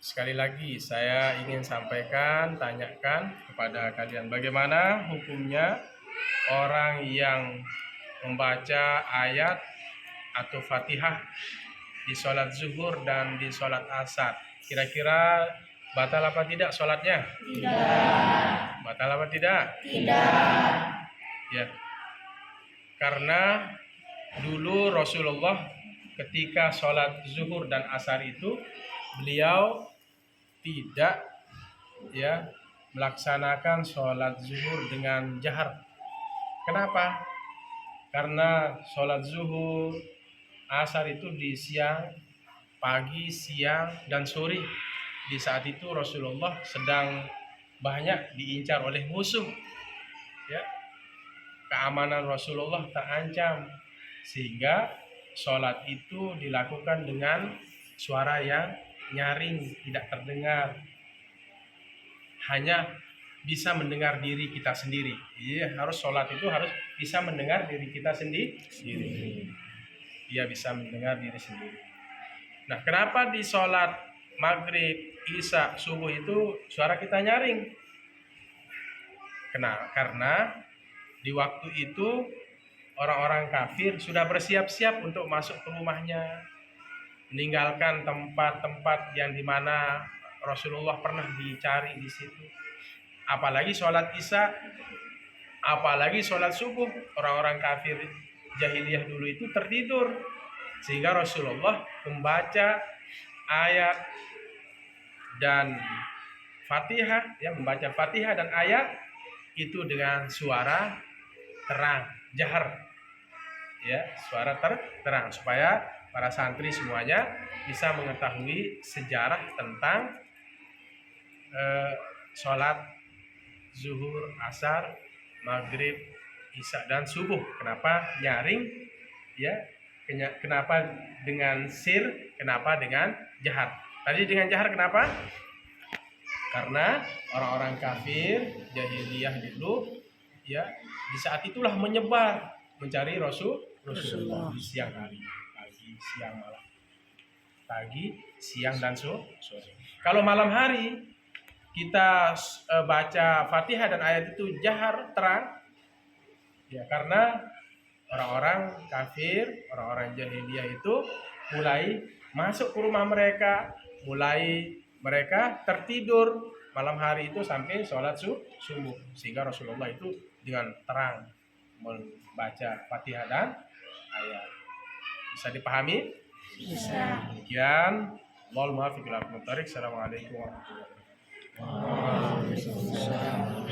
Sekali lagi saya ingin sampaikan, tanyakan kepada kalian bagaimana hukumnya orang yang membaca ayat atau Fatihah di sholat zuhur dan di sholat asar. Kira-kira batal apa tidak sholatnya? Tidak. Batal apa tidak? Tidak. Ya, karena dulu Rasulullah ketika sholat zuhur dan asar itu beliau tidak melaksanakan sholat zuhur dengan jahar. Kenapa? Karena sholat zuhur, asar itu di siang, pagi, siang, dan sore. Di saat itu Rasulullah sedang banyak diincar oleh musuh. Ya, keamanan Rasulullah terancam, sehingga sholat itu dilakukan dengan suara yang nyaring, tidak terdengar, hanya bisa mendengar diri kita sendiri. Iya, harus sholat itu harus bisa mendengar diri kita sendiri. Dia bisa mendengar diri sendiri. Nah, kenapa di sholat maghrib, isya, subuh itu suara kita nyaring? Karena di waktu itu orang-orang kafir sudah bersiap-siap untuk masuk ke rumahnya, meninggalkan tempat-tempat yang dimana Rasulullah pernah dicari di situ. Apalagi sholat isya, apalagi sholat subuh, orang-orang kafir jahiliyah dulu itu tertidur, sehingga Rasulullah membaca ayat dan Fatihah, membaca Fatihah dan ayat itu dengan suara terang, jahar, suara terang, supaya para santri semuanya bisa mengetahui sejarah tentang sholat zuhur, asar, maghrib, isya, dan subuh. Kenapa nyaring? Kenapa dengan sir? Kenapa dengan jahar? Tadi dengan jahar kenapa? Karena orang-orang kafir jahiliyah dulu, di saat itulah menyebar mencari Rasulullah di siang hari, pagi, siang, malam, pagi, siang, dan sore. Kalau malam hari kita baca Fatihah dan ayat itu jahar, terang, karena orang-orang kafir, orang-orang jahiliyah itu mulai masuk ke rumah mereka, mulai mereka tertidur malam hari itu sampai sholat subuh, sehingga Rasulullah itu dengan terang membaca Fatihah dan ayat. Bisa dipahami? Bisa. Demikian. Wal muwaffiq ila aqwamit thoriq. Assalamualaikum warahmatullahi wabarakatuh. Waalaikumsalam.